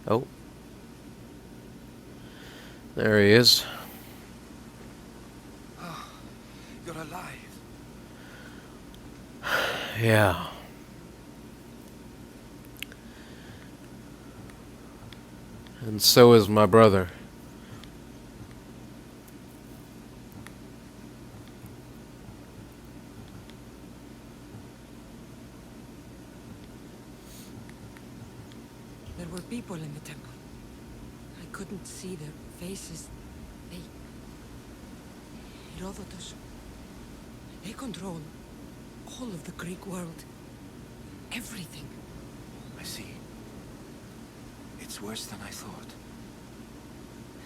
Oh. There he is. Oh, you're alive. Yeah. And so is my brother. There were people in the temple. I couldn't see their faces. They... Herodotos. They control all of the Greek world. Everything. I see. It's worse than I thought.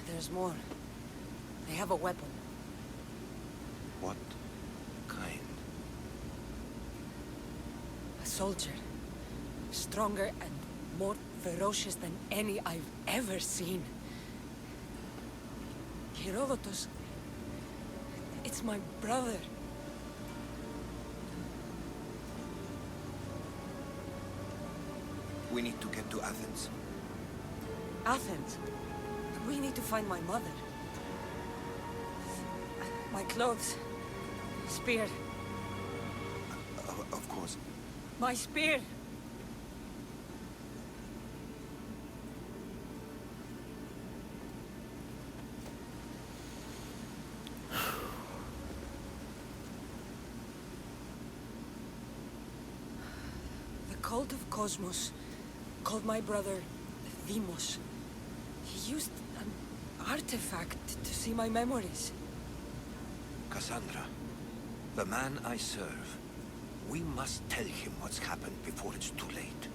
There's more. They have a weapon. What kind? A soldier. Stronger and more ferocious than any I've ever seen. Herodotos. It's my brother. We need to get to Athens. Athens. We need to find my mother. My clothes. Spear. Of course. My spear! The cult of Cosmos called my brother Deimos. He used an artifact to see my memories. Kassandra, the man I serve. We must tell him what's happened before it's too late.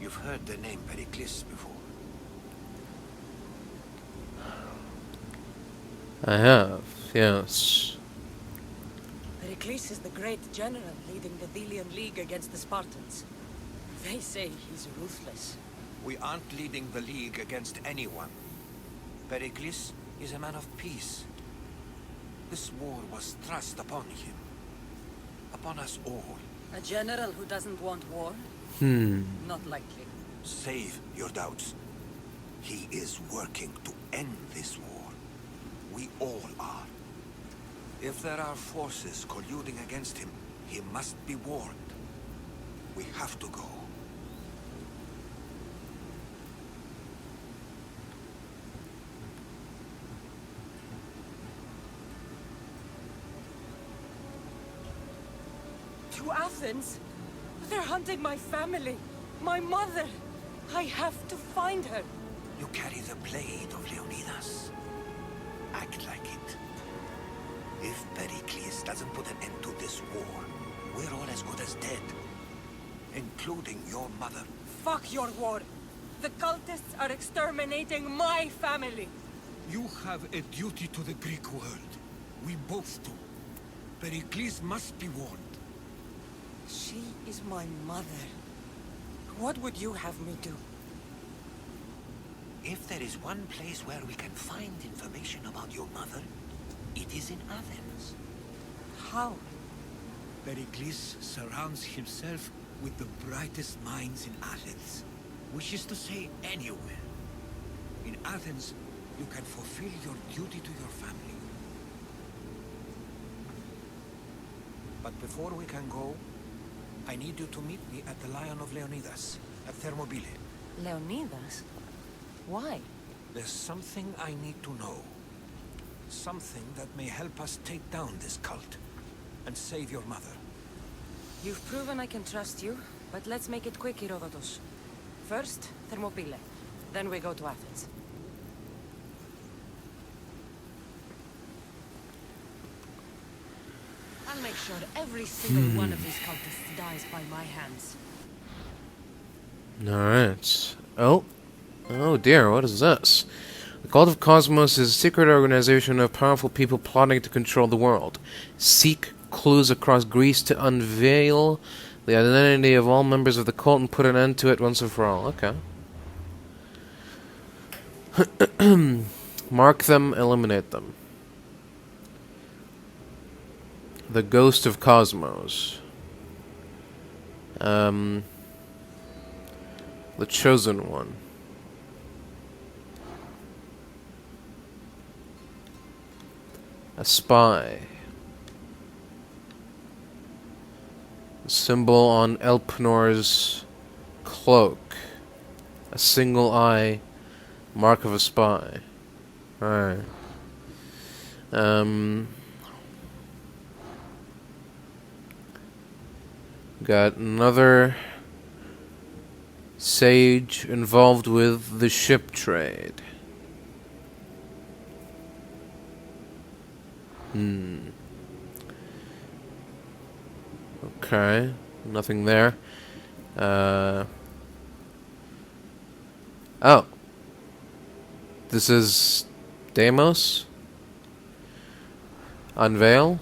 You've heard the name Pericles before. I have, yes. Pericles is the great general leading the Delian League against the Spartans. They say he's ruthless. We aren't leading the League against anyone. Pericles is a man of peace. This war was thrust upon him. Upon us all. A general who doesn't want war? Not likely. Save your doubts. He is working to end this war. We all are. If there are forces colluding against him, he must be warned. We have to go. To Athens? They're hunting my family. My mother. I have to find her. You carry the blade of Leonidas. Act like it. If Pericles doesn't put an end to this war, we're all as good as dead. Including your mother. Fuck your war. The cultists are exterminating my family. You have a duty to the Greek world. We both do. Pericles must be warned. She is my mother. What would you have me do? If there is one place where we can find information about your mother, it is in Athens. How? Pericles surrounds himself with the brightest minds in Athens. Which is to say, anywhere. In Athens, you can fulfill your duty to your family. But before we can go, I need you to meet me at the Lion of Leonidas, at Thermopylae. Leonidas? Why? There's something I need to know. Something that may help us take down this cult and save your mother. You've proven I can trust you, but let's make it quick, Herodotos. First, Thermopylae. Then we go to Athens. I'll make sure every single one of these cultists dies by my hands. Alright. Oh. Oh dear, what is this? The Cult of Cosmos is a secret organization of powerful people plotting to control the world. Seek clues across Greece to unveil the identity of all members of the cult and put an end to it once and for all. Okay. Mark them, eliminate them. The Ghost of Cosmos. The Chosen One. A spy. A symbol on Elpenor's cloak. A single eye. Mark of a spy. Alright. Got another sage involved with the ship trade. Okay. Nothing there. Oh. This is Deimos? Unveil?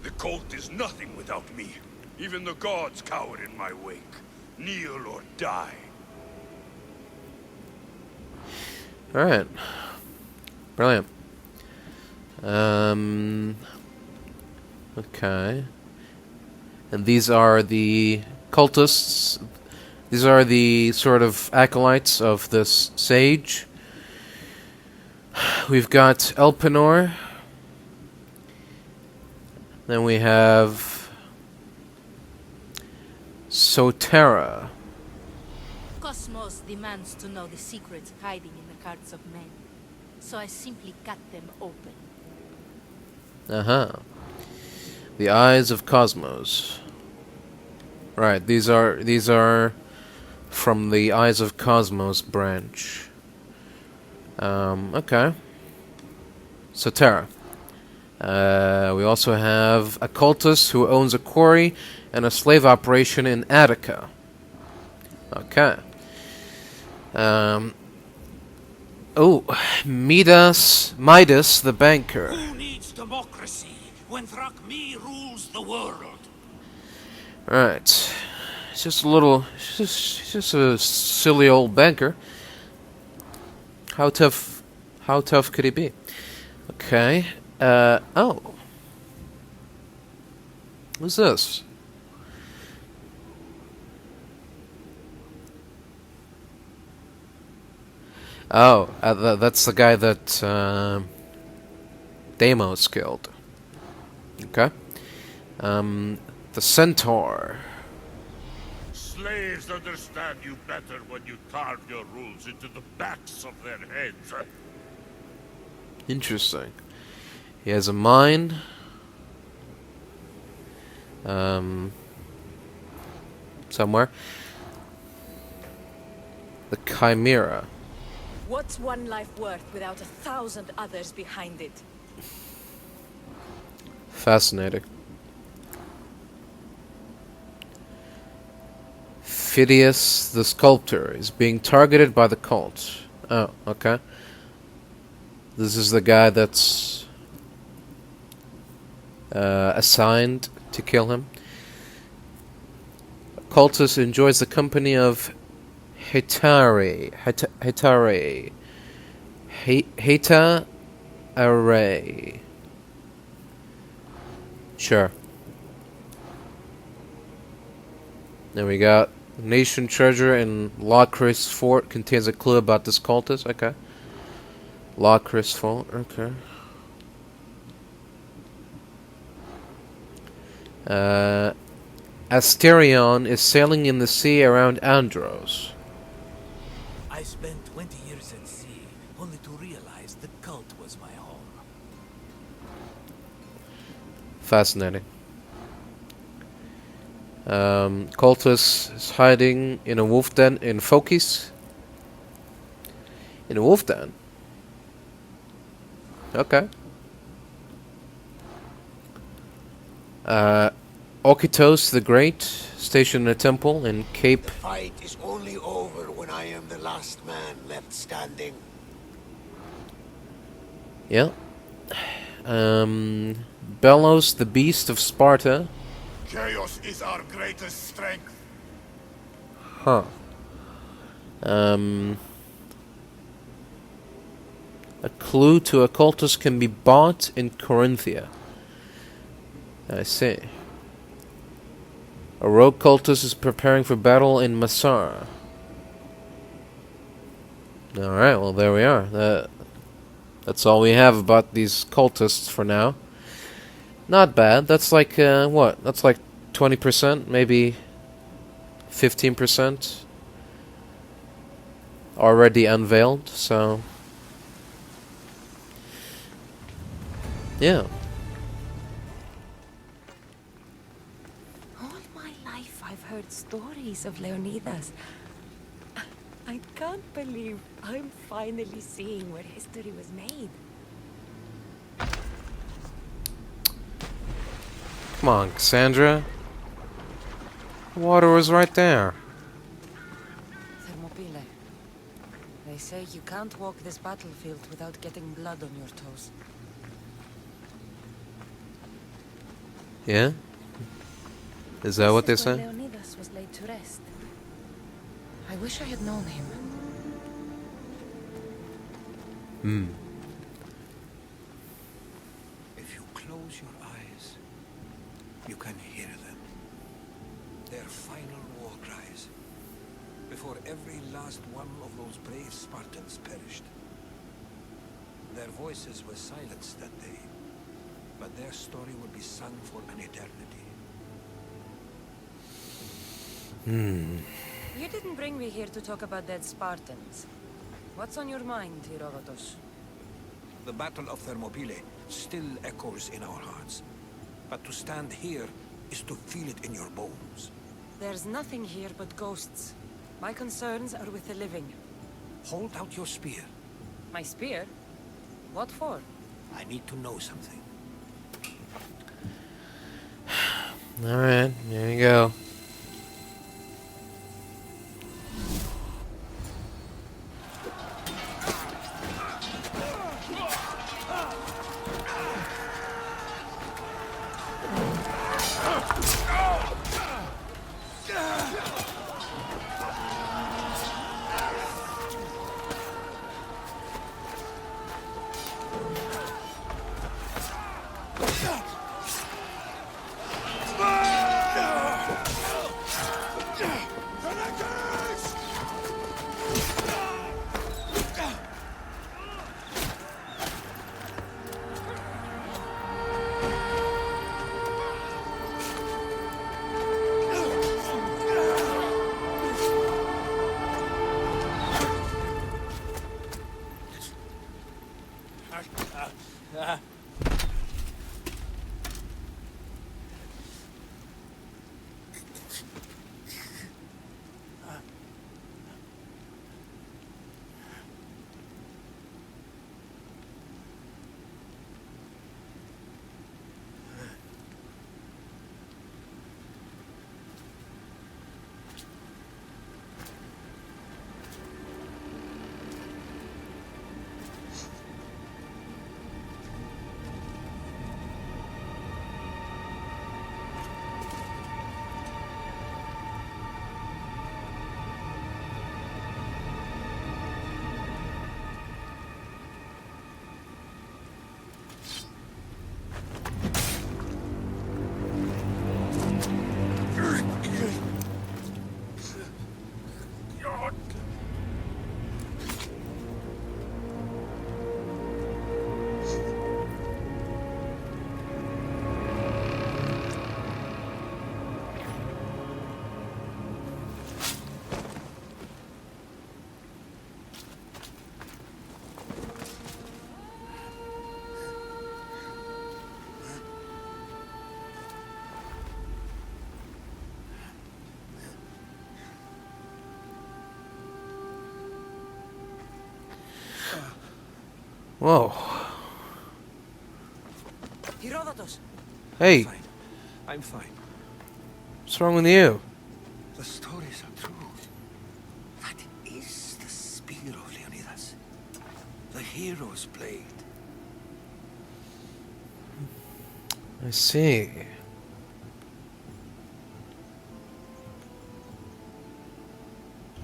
The cult is nothing without me. Even the gods cower in my wake. Kneel or die. Alright. Brilliant. Okay. And these are the cultists. These are the sort of acolytes of this sage. We've got Elpenor. Then we have Sotera. Cosmos demands to know the secrets hiding in the hearts of men, so I simply cut them open. The Eyes of Cosmos. Right, these are from the Eyes of Cosmos branch. Okay. Sotera. We also have a cultist who owns a quarry and a slave operation in Attica. Okay. Midas the banker. Who needs democracy when Thrakmi rules the world? Right. It's just a silly old banker. How tough could he be? Okay. Who's this? Oh, that's the guy that Deimos killed. Okay. The Centaur. Slaves understand you better when you carve your rules into the backs of their heads. Interesting. He has a mine. Somewhere. The Chimera. What's one life worth without 1,000 others behind it? Fascinating. Phidias the sculptor is being targeted by the cult. Oh, okay. This is the guy that's assigned to kill him. Cultist enjoys the company of Hetare. Sure. Then we got Nation Treasure in Lachris Fort contains a clue about this cultist. Okay. Lachris Fort. Okay. Asterion is sailing in the sea around Andros. I spent 20 years at sea, only to realize the cult was my home. Fascinating. Cultist is hiding in a wolf den in Phokis. In a wolf den? Okay. Okitos the Great, stationed in a temple in Cape. The fight is only over when I am the last man left standing. Yeah. Belos the Beast of Sparta. Chaos is our greatest strength. Huh. A clue to a cultist can be bought in Corinthia. I see. A rogue cultist is preparing for battle in Massara. Alright, well there we are. That's all we have about these cultists for now. Not bad. That's like, what? That's like 20%, maybe 15% already unveiled, so... Yeah. All my life I've heard stories of Leonidas. I can't believe I'm finally seeing where history was made. Come on, Kassandra. The water was right there. Thermopylae. They say you can't walk this battlefield without getting blood on your toes. Yeah? Is that what they This is where say? Leonidas was laid to rest. I wish I had known him. Hmm. If you close your eyes, you can hear them. Their final war cries. Before every last one of those brave Spartans perished. Their voices were silenced that day, but their story will be sung for an eternity. You didn't bring me here to talk about dead Spartans. What's on your mind, Herodotos? The Battle of Thermopylae still echoes in our hearts. But to stand here is to feel it in your bones. There's nothing here but ghosts. My concerns are with the living. Hold out your spear. My spear? What for? I need to know something. Alright, there you go. Whoa. Herodotos! Hey, Fine. I'm fine. what's wrong with you? The stories are true. That is the spear of Leonidas. The hero's blade. I see.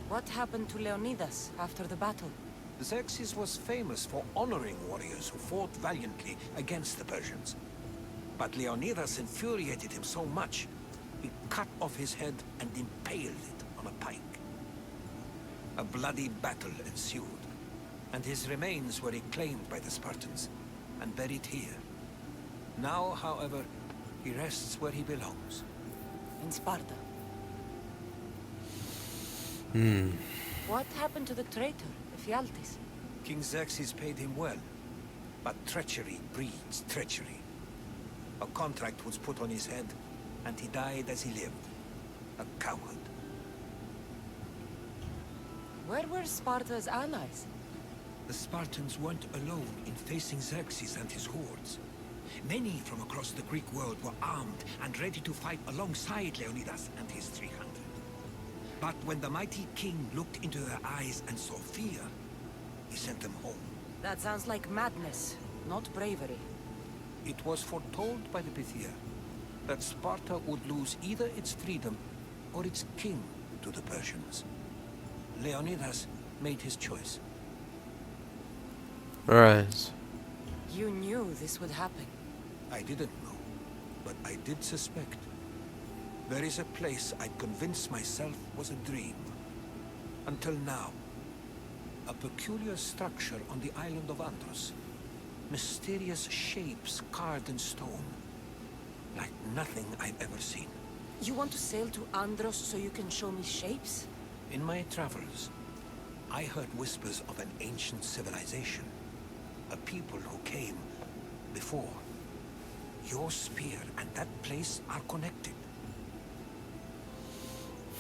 What happened to Leonidas after the battle? Xerxes was famous for honoring warriors who fought valiantly against the Persians. But Leonidas infuriated him so much, he cut off his head and impaled it on a pike. A bloody battle ensued, and his remains were reclaimed by the Spartans and buried here. Now, however, he rests where he belongs. In Sparta. Hmm. What happened to the traitor, Ephialtes? King Xerxes paid him well, but treachery breeds treachery. A contract was put on his head, and he died as he lived. A coward. Where were Sparta's allies? The Spartans weren't alone in facing Xerxes and his hordes. Many from across the Greek world were armed and ready to fight alongside Leonidas and his 300. But when the mighty king looked into their eyes and saw fear, he sent them home. That sounds like madness, not bravery. It was foretold by the Pythia that Sparta would lose either its freedom or its king to the Persians. Leonidas made his choice. Right. You knew this would happen. I didn't know, but I did suspect. There is a place I'd convinced myself was a dream. Until now. A peculiar structure on the island of Andros. Mysterious shapes carved in stone. Like nothing I've ever seen. You want to sail to Andros so you can show me shapes? In my travels, I heard whispers of an ancient civilization. A people who came before. Your spear and that place are connected.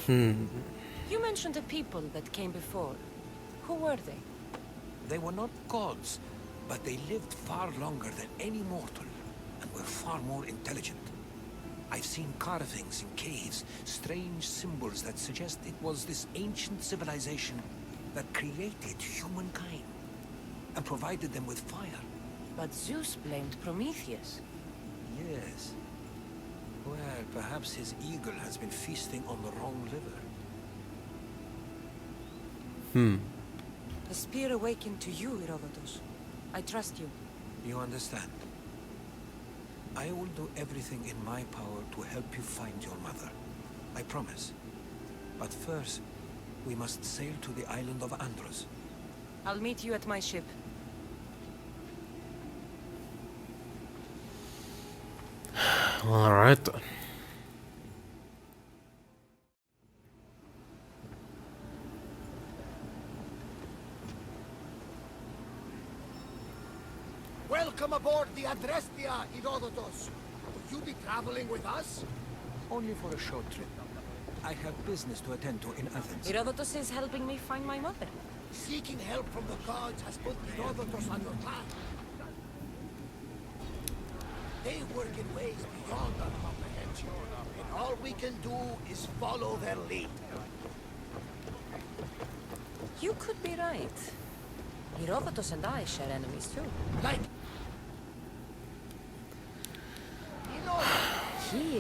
You mentioned a people that came before. Who were they? They were not gods, but they lived far longer than any mortal, and were far more intelligent. I've seen carvings in caves, strange symbols that suggest it was this ancient civilization that created humankind, and provided them with fire. But Zeus blamed Prometheus. Yes. Well, perhaps his eagle has been feasting on the wrong liver. The spear awakened to you, Herodotos. I trust you. You understand? I will do everything in my power to help you find your mother. I promise. But first, we must sail to the island of Andros. I'll meet you at my ship. Alright then. Welcome aboard the Adrestia, Herodotos. Will you be traveling with us? Only for a short trip. I have business to attend to in Athens. Herodotos is helping me find my mother. Seeking help from the gods has put Herodotos on your path. They work in ways beyond our comprehension, and all we can do is follow their lead. You could be right. Herodotos and I share enemies too. Like... He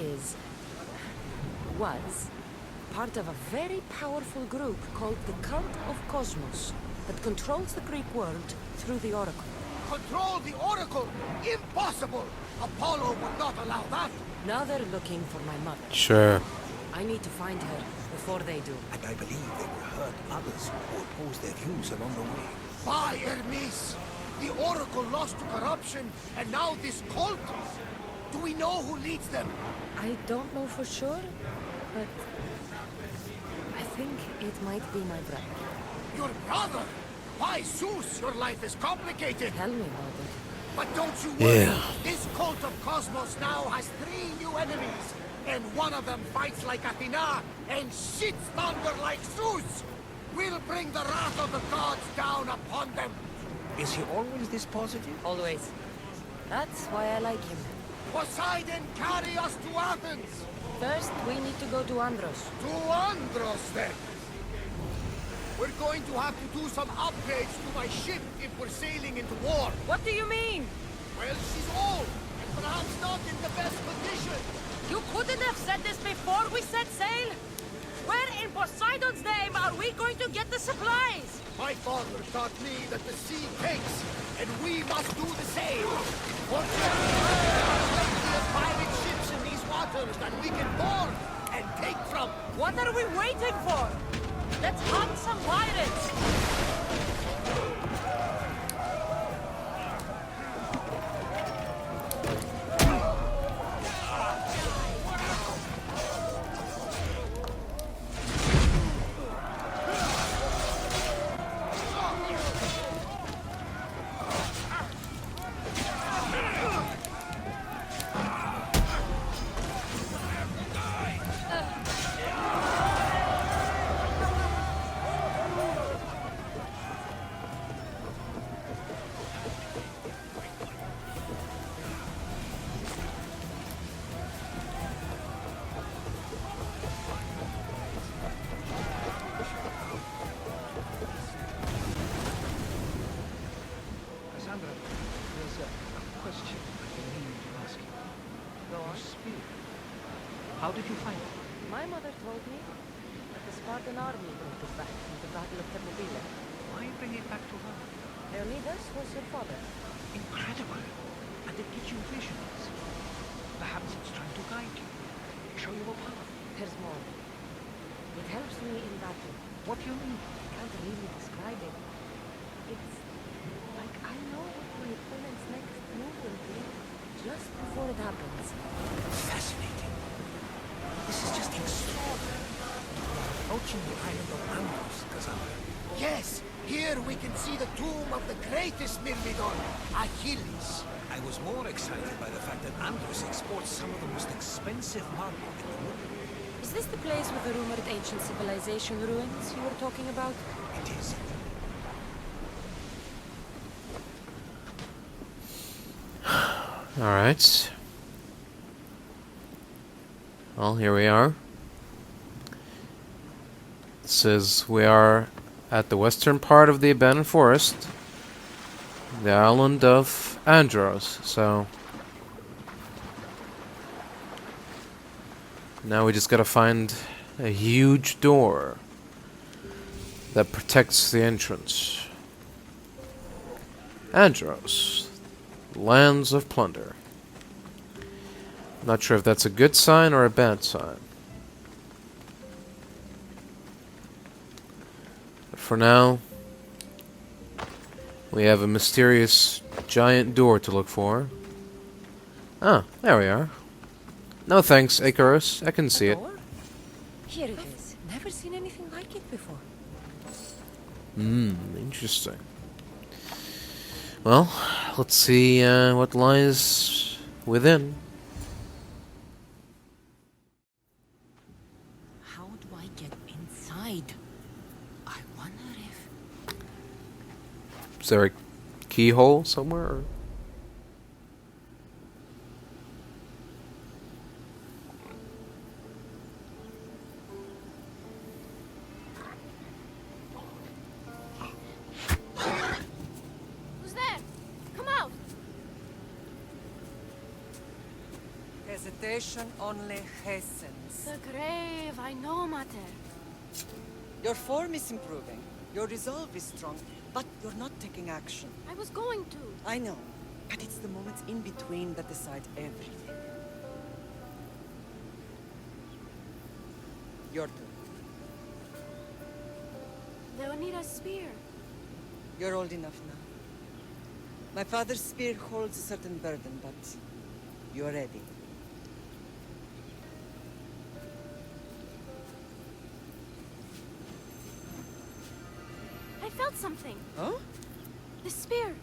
was part of a very powerful group called the Cult of Cosmos that controls the Greek world through the Oracle. Control the Oracle? Impossible! Apollo would not allow that. Now they're looking for my mother. Sure. I need to find her before they do. And I believe they will hurt others who oppose their views along the way. By Hermes! The Oracle lost to corruption, and now this cult? Do we know who leads them? I don't know for sure, but I think it might be my brother. Your brother? Why, Zeus, your life is complicated. Tell me about it. But don't you worry. Yeah. This cult of Cosmos now has 3 new enemies. And one of them fights like Athena and shits thunder like Zeus. We'll bring the wrath of the gods down upon them. Is he always this positive? Always. That's why I like him. Poseidon, carry us to Athens. First, we need to go to Andros. To Andros, then. We're going to have to do some upgrades to my ship if we're sailing into war. What do you mean? Well, she's old, and perhaps not in the best condition. You couldn't have said this before we set sail? Where in Poseidon's name are we going to get the supplies? My father taught me that the sea takes, and we must do the same. Fortunately, there are plenty of pirate ships in these waters that we can board and take from. What are we waiting for? Let's hunt some pirates! How did you find it? My mother told me that the Spartan army brought it back from the Battle of Thermopylae. Why bring it back to her? Leonidas was her father. Incredible. And it gives you visions. Perhaps it's trying to guide you. Show you a path. There's more. It helps me in battle. What do you mean? I can't really describe it. It's like I know what my opponent's next move will be just before it happens. Fascinating. This is just extraordinary. Approaching the island of Andros, Kassandra. Yes, here we can see the tomb of the greatest Myrmidon, Achilles. I was more excited by the fact that Andros exports some of the most expensive marble in the world. Is this the place with the rumored ancient civilization ruins you were talking about? It is. Alright. Well, here we are. It says we are at the western part of the abandoned forest, the island of Andros, so now we just gotta find a huge door that protects the entrance. Andros, lands of plunder. Not sure if that's a good sign or a bad sign. But for now, we have a mysterious giant door to look for. Ah, there we are. No thanks, Icarus. I can see it. Door? Here it is. Never seen anything like it before. Interesting. Well, let's see what lies within. How do I get inside? I wonder if... Is there a keyhole somewhere? Or? Who's there? Come out! Hesitation only hastens. The grave, I know, Mater. Your form is improving. Your resolve is strong, but you're not taking action. I was going to. I know, but it's the moments in between that decide everything. Your turn. Leonidas' spear. You're old enough now. My father's spear holds a certain burden, but you're ready. I felt something. Huh? The spear.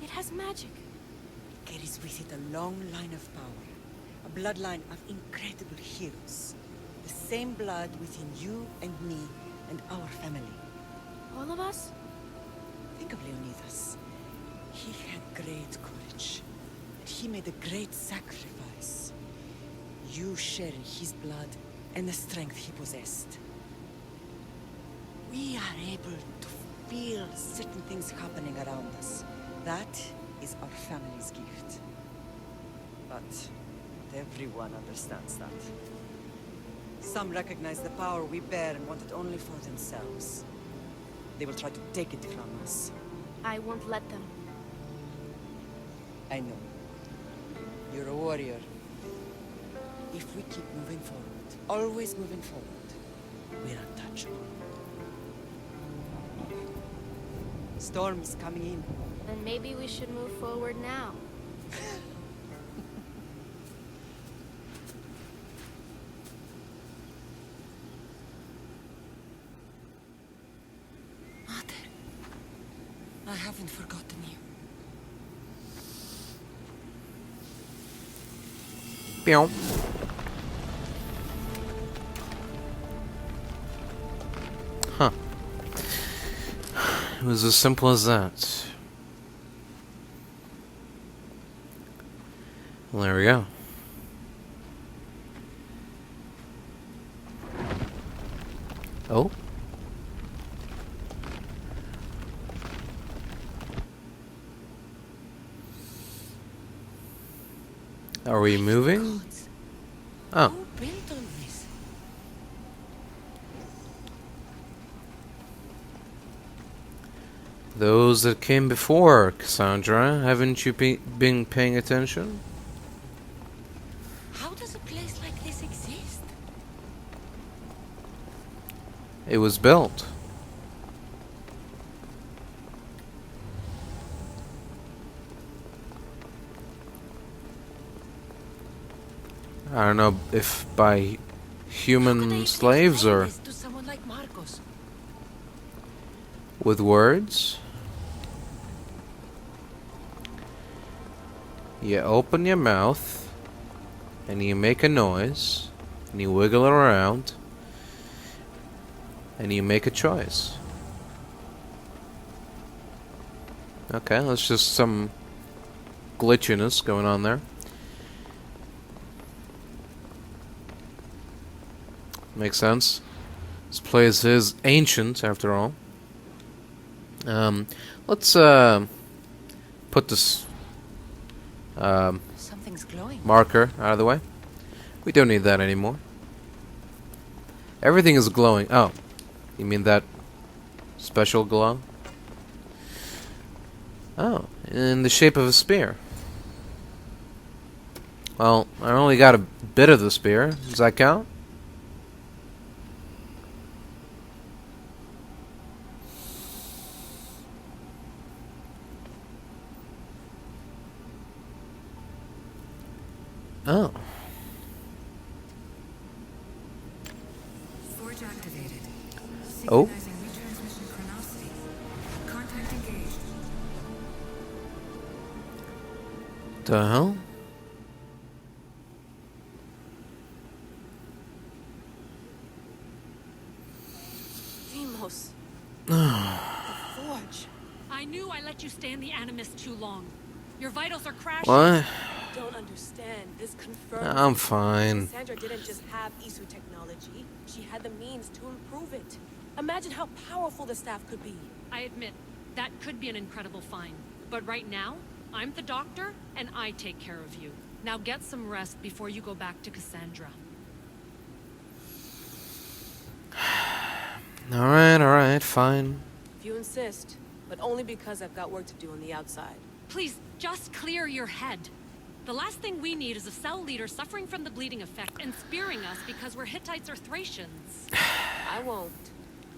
It has magic. It carries with it a long line of power. A bloodline of incredible heroes. The same blood within you and me and our family. All of us? Think of Leonidas. He had great courage. And he made a great sacrifice. You share in his blood and the strength he possessed. We are able to feel certain things happening around us. That is our family's gift. But not everyone understands that. Some recognize the power we bear and want it only for themselves. They will try to take it from us. I won't let them. I know. You're a warrior. If we keep moving forward, always moving forward, we're untouchable. Storm is coming in. Then maybe we should move forward now. Mater, I haven't forgotten you. Pew. Huh. It was as simple as that. Well, there we go. Oh? Are we moving? Oh. Who built all this? Those that came before, Kassandra. Haven't you been paying attention? How does a place like this exist? It was built. I don't know if by How could human they slaves explain or this to someone like Marcos? with words. You open your mouth and you make a noise and you wiggle it around and you make a choice. Okay, that's just some glitchiness going on there. Makes sense. This place is ancient, after all. Let's put this Something's glowing. marker out of the way. We don't need that anymore. Everything is glowing. Oh, you mean that special glow? Oh, in the shape of a spear. Well, I only got a bit of the spear. Does that count? Oh. Forge activated. Oh. Synchronizing retransmission chronicity. Contact engaged. The hell? Deimos. The forge. I knew I let you stay in the Animus too long. Your vitals are crashing. What? Don't understand. This confirms. I'm fine. Kassandra didn't just have Isu technology. She had the means to improve it. Imagine how powerful the staff could be. I admit, that could be an incredible find. But right now, I'm the doctor, and I take care of you. Now get some rest before you go back to Kassandra. Alright, fine. If you insist, but only because I've got work to do on the outside. Please, just clear your head. The last thing we need is a cell leader suffering from the bleeding effect and spearing us because we're Hittites or Thracians. I won't.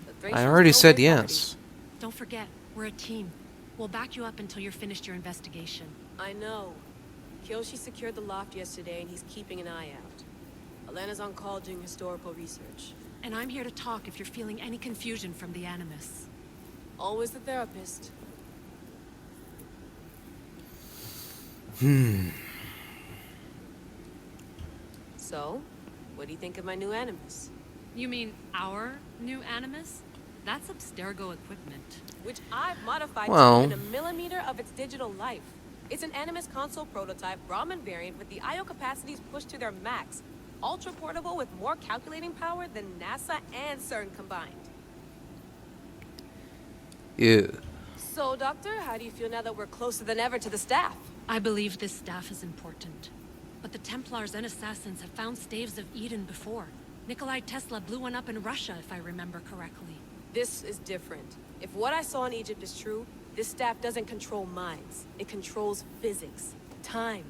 The I Thracians already know said their yes. properties. Don't forget, we're a team. We'll back you up until you're finished your investigation. I know. Kyoshi secured the loft yesterday and he's keeping an eye out. Elena's on call doing historical research. And I'm here to talk if you're feeling any confusion from the Animus. Always the therapist. So, what do you think of my new Animus? You mean our new Animus? That's Abstergo equipment. Which I've modified Well. to within a millimeter of its digital life. It's an Animus console prototype Brahmin variant with the I/O capacities pushed to their max. Ultra portable with more calculating power than NASA and CERN combined. Yeah. So, Doctor, how do you feel now that we're closer than ever to the staff? I believe this staff is important. But the Templars and Assassins have found staves of Eden before. Nikolai Tesla blew one up in Russia, if I remember correctly. This is different. If what I saw in Egypt is true, this staff doesn't control minds. It controls physics, time.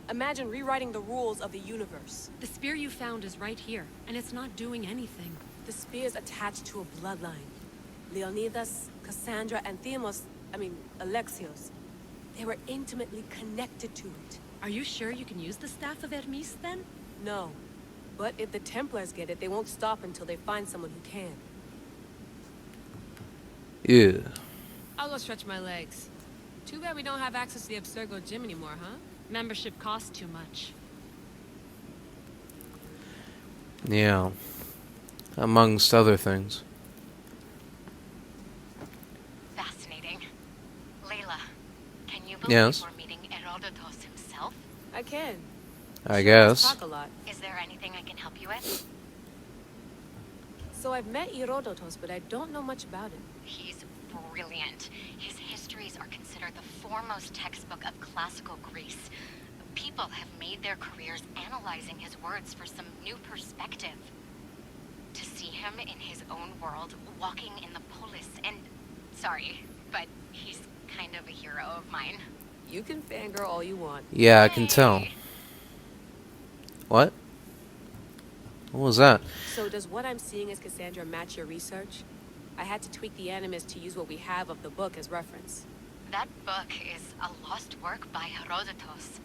Imagine rewriting the rules of the universe. The spear you found is right here, and it's not doing anything. The spear's attached to a bloodline. Leonidas, Kassandra, and Alexios. They were intimately connected to it. Are you sure you can use the Staff of Hermes, then? No. But if the Templars get it, they won't stop until they find someone who can. Yeah. I'll go stretch my legs. Too bad we don't have access to the Abstergo gym anymore, huh? Membership costs too much. Yeah. Amongst other things. Fascinating. Layla, can you believe Yes. we're meeting Herodotos himself? I can. I Let's guess. talk a lot. Is there anything I can help you with? So I've met Herodotos, but I don't know much about him. He's brilliant. His histories are considered the foremost textbook of classical Greece. People have made their careers analyzing his words for some new perspective. To see him in his own world, walking in the polis, and... Sorry, but he's kind of a hero of mine. You can fangirl all you want. Yeah, I can tell. What? What was that? So does what I'm seeing as Kassandra match your research? I had to tweak the animus to use what we have of the book as reference. That book is a lost work by Herodotos.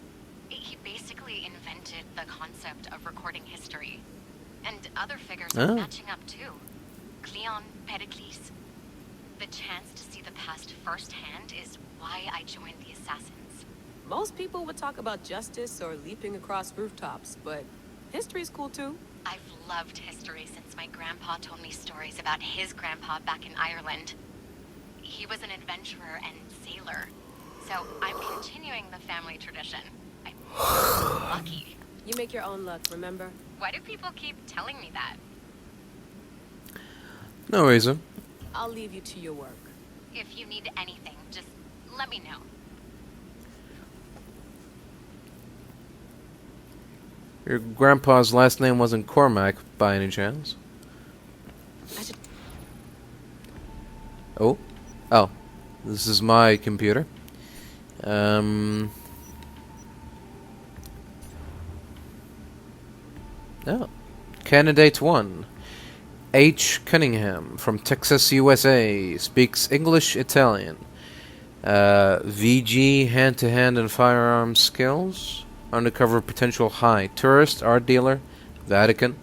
He basically invented the concept of recording history. And other figures are matching up too. Cleon, Pericles. The chance to see the past firsthand is why I joined the Assassins. Most people would talk about justice or leaping across rooftops, but history's cool too. I've loved history since my grandpa told me stories about his grandpa back in Ireland. He was an adventurer and sailor, so I'm continuing the family tradition. I'm lucky. You make your own luck, remember? Why do people keep telling me that? No reason. I'll leave you to your work. If you need anything, just let me know. Your grandpa's last name wasn't Cormac, by any chance? Oh. Oh. This is my computer. Oh. Candidate 1. H. Cunningham, from Texas, USA. Speaks English, Italian. VG, hand-to-hand and firearms skills. Undercover potential high. Tourist, art dealer, Vatican.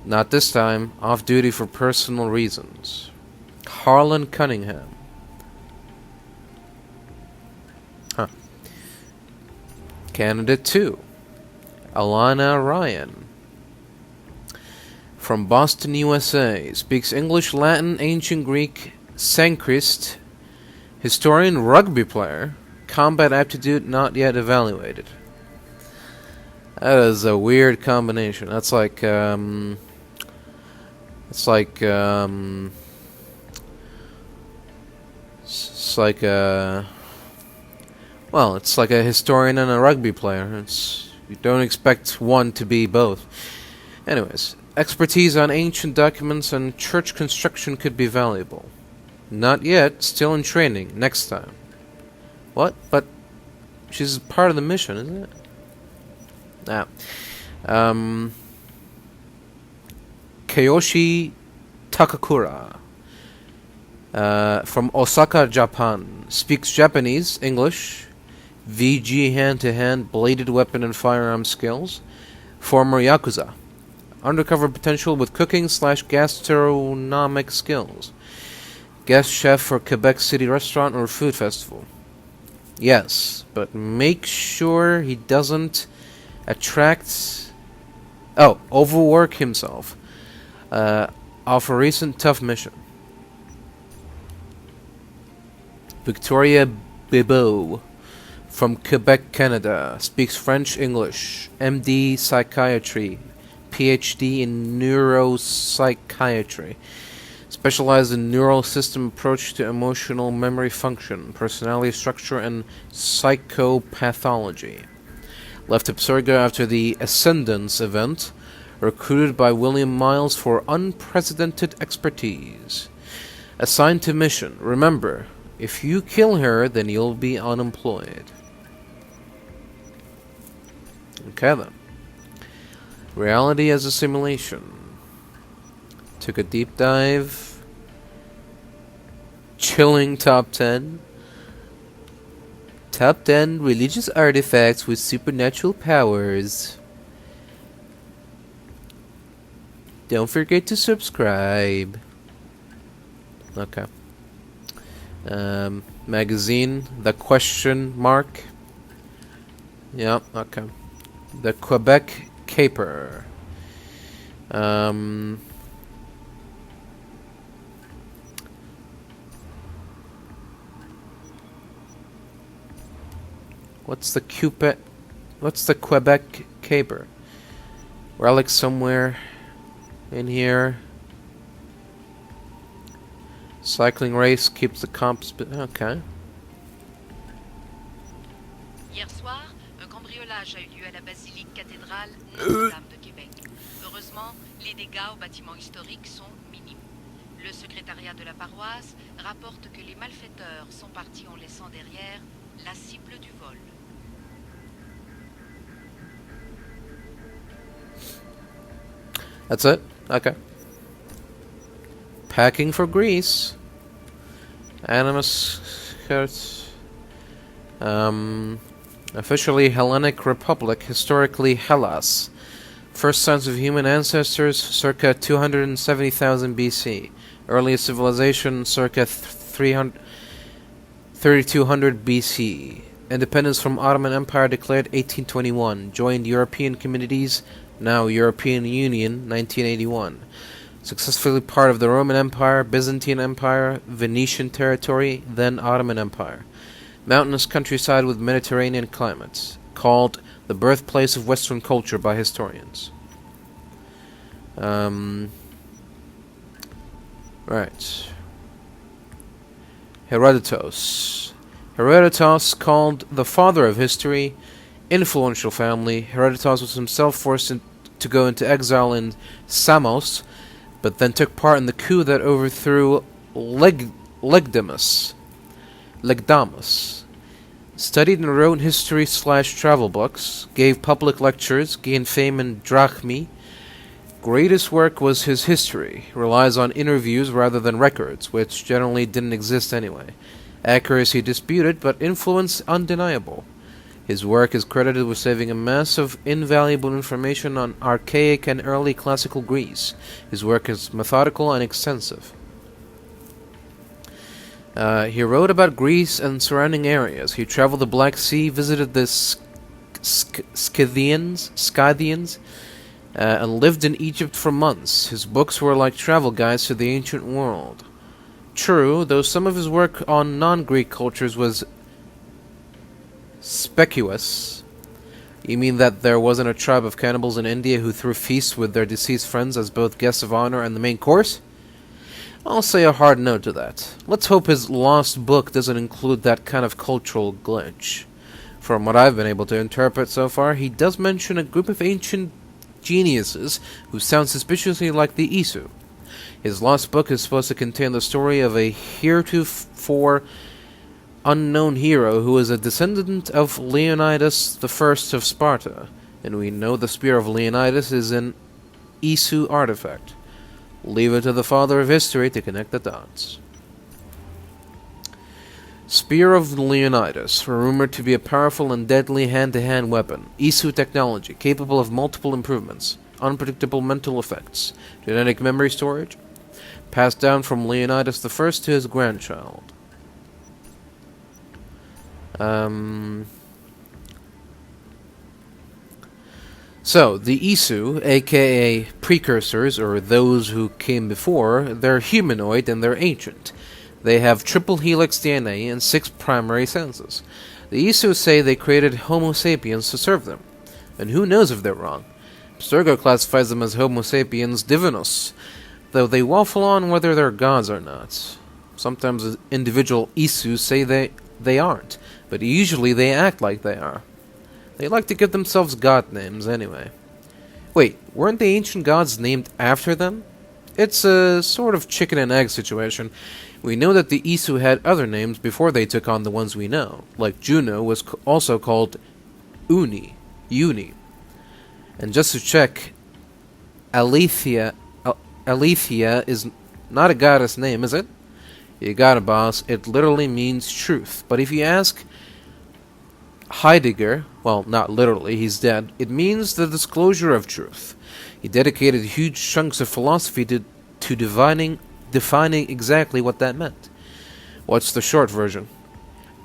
Not this time. Off-duty for personal reasons. Harlan Cunningham. Huh. Candidate 2. Alana Ryan. From Boston, USA. Speaks English, Latin, Ancient Greek, Sanskrit. Historian, rugby player. Combat aptitude not yet evaluated. That is a weird combination. That's like, well, it's like a historian and a rugby player. You don't expect one to be both. Anyways, expertise on ancient documents and church construction could be valuable. Not yet, still in training, next time. What? But she's part of the mission, isn't it? Kiyoshi Takakura. From Osaka, Japan. Speaks Japanese, English. VG hand-to-hand, bladed weapon and firearm skills. Former Yakuza. Undercover potential with cooking/gastronomic skills. Guest chef for Quebec City restaurant or food festival. Yes, but make sure he doesn't overwork himself. Off a recent tough mission. Victoria Bibeau. From Quebec, Canada. Speaks French, English. MD Psychiatry. PhD in Neuropsychiatry. Specialized in neural system approach to emotional memory function, personality structure, and psychopathology. Left Absurga after the Ascendance event. Recruited by William Miles for unprecedented expertise. Assigned to mission. Remember, if you kill her, then you'll be unemployed. Okay then. Reality as a simulation. Took a deep dive. Chilling top 10. Top 10 religious artifacts with supernatural powers. Don't forget to subscribe. Okay. Magazine, The Question Mark. Yep, okay. The Quebec Caper. What's the Quebec Caper? Relic somewhere in here. Cycling race keeps the comps. Okay. Hier soir, un cambriolage sabotage a eu lieu à la basilique cathédrale Notre-Dame de Québec. Heureusement, les dégâts aux bâtiments historiques sont minimes. Le secrétariat de la paroisse rapporte que les malfaiteurs sont partis en laissant derrière la cible du vol. That's it? Okay. Packing for Greece. Animus Hertz. Officially Hellenic Republic, historically Hellas. First signs of human ancestors, circa 270,000 BC. Earliest civilization, circa 3200 BC. Independence from Ottoman Empire declared 1821. Joined European Communities, now European Union, 1981. Successfully part of the Roman Empire, Byzantine Empire, Venetian territory, then Ottoman Empire. Mountainous countryside with Mediterranean climates. Called the birthplace of Western culture by historians. Right. Herodotos. Herodotos, called the father of history, influential family. Herodotos was himself forced to go into exile in Samos, but then took part in the coup that overthrew Legdamus. Studied and wrote history/travel books, gave public lectures, gained fame in drachmi. Greatest work was his history. Relies on interviews rather than records, which generally didn't exist anyway. Accuracy disputed, but influence undeniable. His work is credited with saving a mass of invaluable information on archaic and early classical Greece. His work is methodical and extensive. He wrote about Greece and surrounding areas. He traveled the Black Sea, visited the Scythians, and lived in Egypt for months. His books were like travel guides to the ancient world. True, though some of his work on non-Greek cultures was speculative. You mean that there wasn't a tribe of cannibals in India who threw feasts with their deceased friends as both guests of honor and the main course? I'll say a hard no to that. Let's hope his lost book doesn't include that kind of cultural glitch. From what I've been able to interpret so far, he does mention a group of ancient geniuses who sound suspiciously like the Isu. His lost book is supposed to contain the story of a heretofore unknown hero who is a descendant of Leonidas I of Sparta, and we know the spear of Leonidas is an Isu artifact. Leave it to the father of history to connect the dots. Spear of Leonidas, rumored to be a powerful and deadly hand-to-hand weapon. Isu technology, capable of multiple improvements. Unpredictable mental effects. Genetic memory storage. Passed down from Leonidas I to his grandchild. So, the Isu, aka precursors, or those who came before, they're humanoid and they're ancient. They have triple helix DNA and 6 primary senses. The Isu say they created Homo sapiens to serve them. And who knows if they're wrong. Abstergo classifies them as Homo sapiens divinos, though they waffle on whether they're gods or not. Sometimes individual Isu say they aren't, but usually they act like they are. They like to give themselves god names anyway. Wait, weren't the ancient gods named after them? It's a sort of chicken and egg situation. We know that the Isu had other names before they took on the ones we know, like Juno was also called Uni. And just to check, Aletheia is not a goddess name, is it? You got it, boss. It literally means truth. But if you ask Heidegger, well, not literally, he's dead, it means the disclosure of truth. He dedicated huge chunks of philosophy to defining exactly what that meant. What's the short version?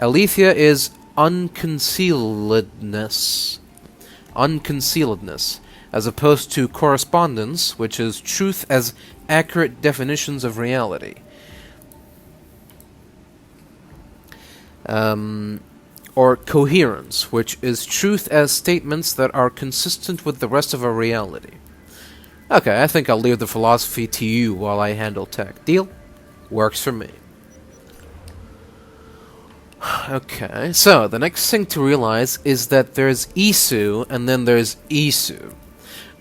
Aletheia is unconcealedness, as opposed to correspondence, which is truth as accurate definitions of reality. Or coherence, which is truth as statements that are consistent with the rest of our reality. Okay, I think I'll leave the philosophy to you while I handle tech. Deal? Works for me. Okay, so the next thing to realize is that there's Isu and then there's Isu.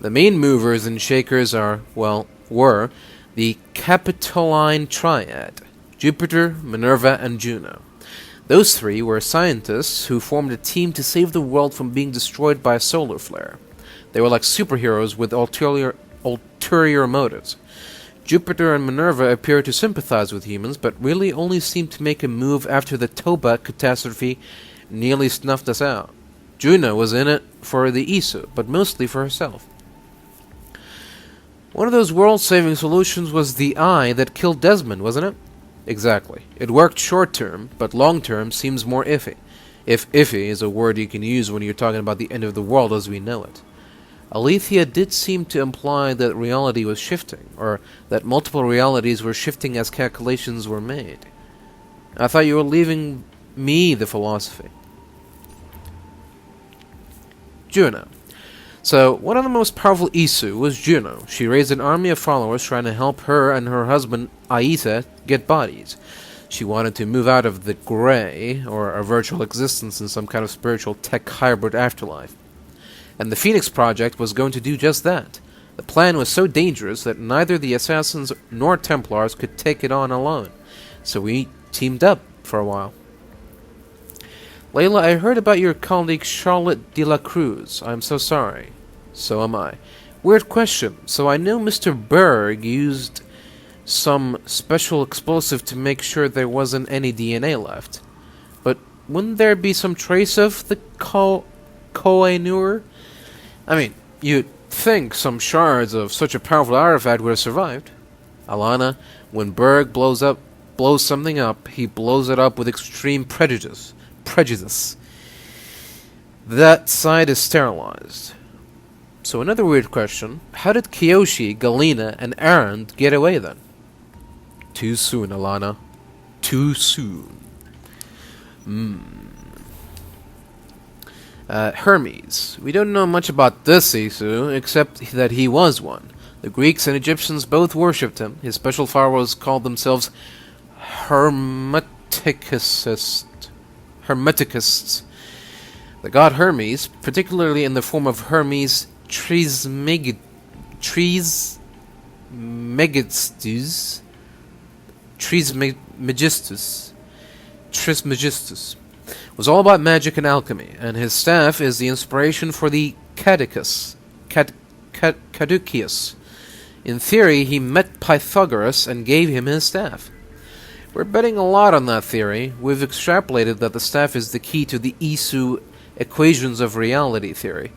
The main movers and shakers were the Capitoline Triad, Jupiter, Minerva, and Juno. Those three were scientists who formed a team to save the world from being destroyed by a solar flare. They were like superheroes with ulterior motives. Jupiter and Minerva appear to sympathize with humans, but really only seem to make a move after the Toba catastrophe nearly snuffed us out. Juno was in it for the Isu, but mostly for herself. One of those world-saving solutions was the eye that killed Desmond, wasn't it? Exactly. It worked short-term, but long-term seems more iffy. If iffy is a word you can use when you're talking about the end of the world as we know it. Aletheia did seem to imply that reality was shifting, or that multiple realities were shifting as calculations were made. I thought you were leaving me the philosophy. Juno. So, one of the most powerful Isu was Juno. She raised an army of followers trying to help her and her husband Aita get bodies. She wanted to move out of the gray, or a virtual existence in some kind of spiritual tech hybrid afterlife. And the Phoenix Project was going to do just that. The plan was so dangerous that neither the Assassins nor Templars could take it on alone. So we teamed up for a while. Layla, I heard about your colleague Charlotte de la Cruz. I'm so sorry. So am I. Weird question. So I know Mr. Berg used some special explosive to make sure there wasn't any DNA left. But wouldn't there be some trace of the Koh-i-Noor? I mean, you'd think some shards of such a powerful artifact would have survived. Alana, when Berg blows something up, he blows it up with extreme prejudice. That side is sterilized. So another weird question, how did Kiyoshi, Galena, and Aaron get away then? Too soon, Alana. Too soon. Hermes. We don't know much about this Isu, except that he was one. The Greeks and Egyptians both worshipped him. His special pharaohs called themselves Hermeticists. The god Hermes, particularly in the form of Hermes Trismegistus, was all about magic and alchemy, and his staff is the inspiration for the Caduceus. In theory, he met Pythagoras and gave him his staff. We're betting a lot on that theory. We've extrapolated that the staff is the key to the Isu equations of reality theory.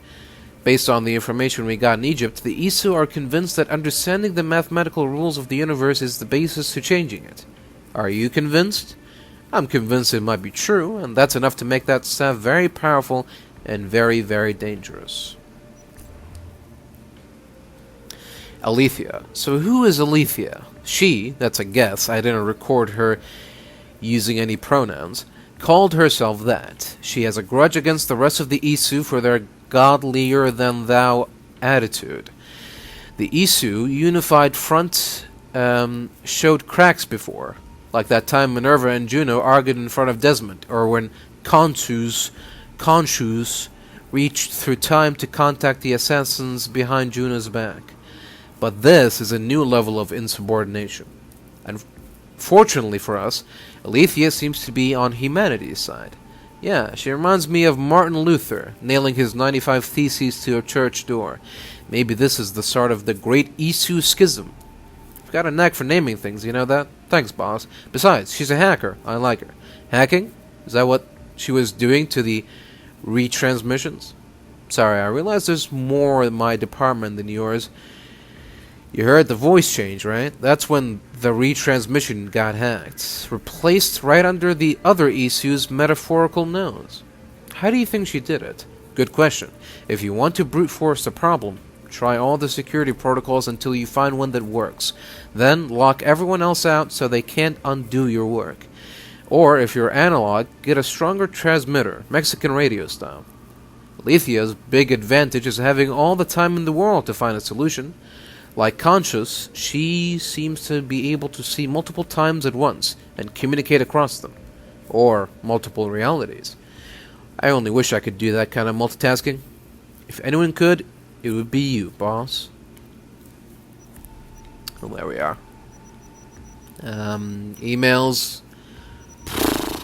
Based on the information we got in Egypt, the Isu are convinced that understanding the mathematical rules of the universe is the basis to changing it. Are you convinced? I'm convinced it might be true, and that's enough to make that staff very powerful and very, very dangerous. Aletheia. So who is Aletheia? She, that's a guess, I didn't record her using any pronouns, called herself that. She has a grudge against the rest of the Isu for their godlier-than-thou attitude. The Isu unified front showed cracks before, like that time Minerva and Juno argued in front of Desmond, or when Khonshu's reached through time to contact the assassins behind Juno's back. But this is a new level of insubordination. And fortunately for us, Aletheia seems to be on humanity's side. Yeah, she reminds me of Martin Luther, nailing his 95 Theses to a church door. Maybe this is the start of the Great Isu Schism. I've got a knack for naming things, you know that? Thanks, boss. Besides, she's a hacker. I like her. Hacking? Is that what she was doing to the retransmissions? Sorry, I realize there's more in my department than yours. You heard the voice change, right? That's when the retransmission got hacked. Replaced right under the other Isu's metaphorical nose. How do you think she did it? Good question. If you want to brute force the problem, try all the security protocols until you find one that works. Then lock everyone else out so they can't undo your work. Or, if you're analog, get a stronger transmitter, Mexican radio style. Aletheia's big advantage is having all the time in the world to find a solution. Like Conscious, she seems to be able to see multiple times at once and communicate across them. or multiple realities. I only wish I could do that kind of multitasking. If anyone could, it would be you, boss. Well, there we are. Emails.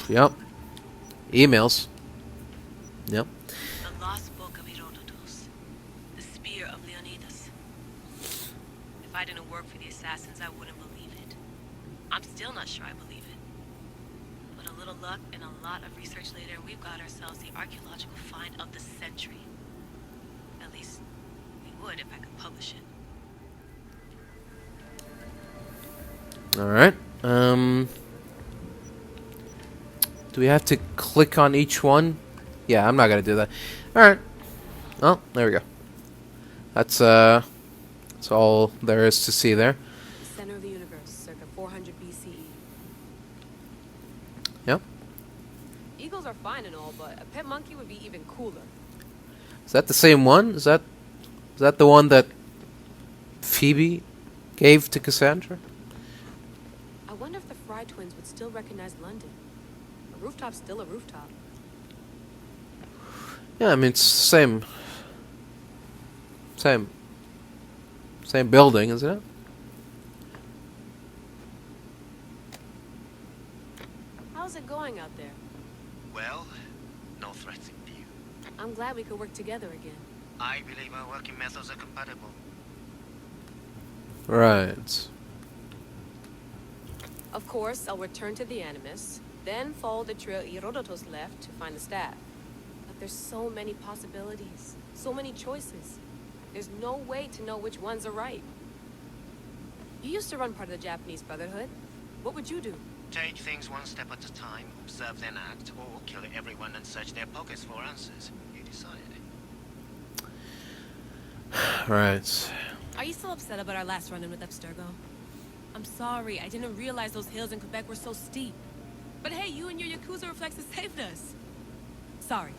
Yep. Emails. Yep. The lost book of Herodotos. The spear of Leonidas. If I didn't work for the assassins, I wouldn't believe it. I'm still not sure I believe it. But a little luck and a lot of research later, and we've got ourselves the archaeological find of the century. At least, we would if I could publish it. Alright. Do we have to click on each one? Yeah, I'm not gonna do that. Alright. Well, there we go. That's all there is to see there. The center of the universe, circa 400 BCE. Yep. Eagles are fine and all, but a pet monkey would be even cooler. Is that the same one? Is that the one that Phoebe gave to Kassandra? I wonder if the Fry twins would still recognize London. A rooftop's still a rooftop. Yeah, I mean, it's the same building, isn't it? How's it going out there? Well, no threats in view. I'm glad we could work together again. I believe our working methods are compatible. Right. Of course, I'll return to the Animus, then follow the trail Herodotos left to find the staff. But there's so many possibilities, so many choices. There's no way to know which ones are right. You used to run part of the Japanese Brotherhood. What would you do? Take things one step at a time, observe then act, or kill everyone and search their pockets for answers. You decide. Right. Are you still upset about our last run-in with Abstergo? I'm sorry, I didn't realize those hills in Quebec were so steep. But hey, you and your Yakuza reflexes saved us. Sorry,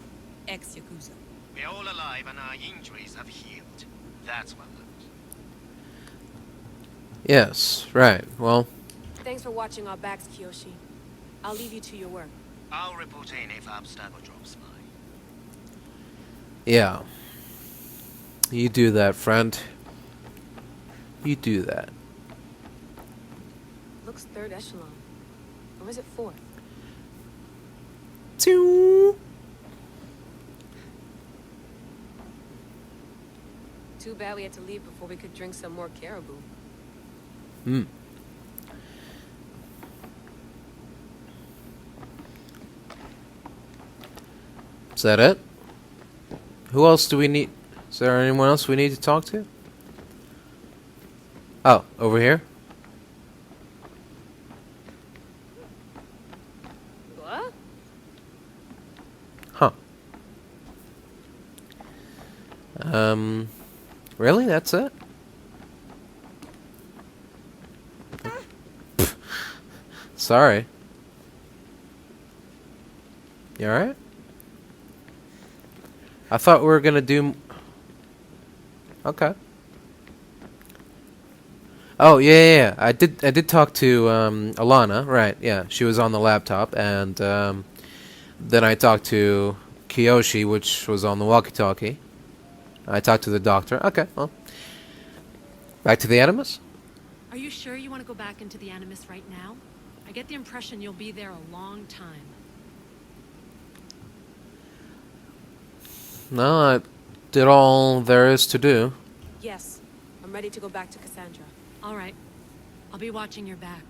ex-Yakuza. We're all alive and our injuries have healed. That's what matters. Yes, right. Well, Thanks for watching our backs, Kiyoshi. I'll leave you to your work. I'll report in if Abstergo drops by. yeah. You do that, friend. You do that. Looks third echelon. Or is it fourth? Too bad we had to leave before we could drink some more caribou. Hmm. Is that it? Who else do we need? Is there anyone else we need to talk to? Oh, over here? What? Huh. Really? That's it? Sorry. You alright? I thought we were gonna do... Okay. Oh, yeah. I did talk to, Alana, right, yeah. She was on the laptop, and, then I talked to Kiyoshi, which was on the walkie-talkie. I talked to the doctor. Okay, well. Back to the Animus? Are you sure you want to go back into the Animus right now? I get the impression you'll be there a long time. No, I did all there is to do. Yes. I'm ready to go back to Kassandra. All right. I'll be watching your back.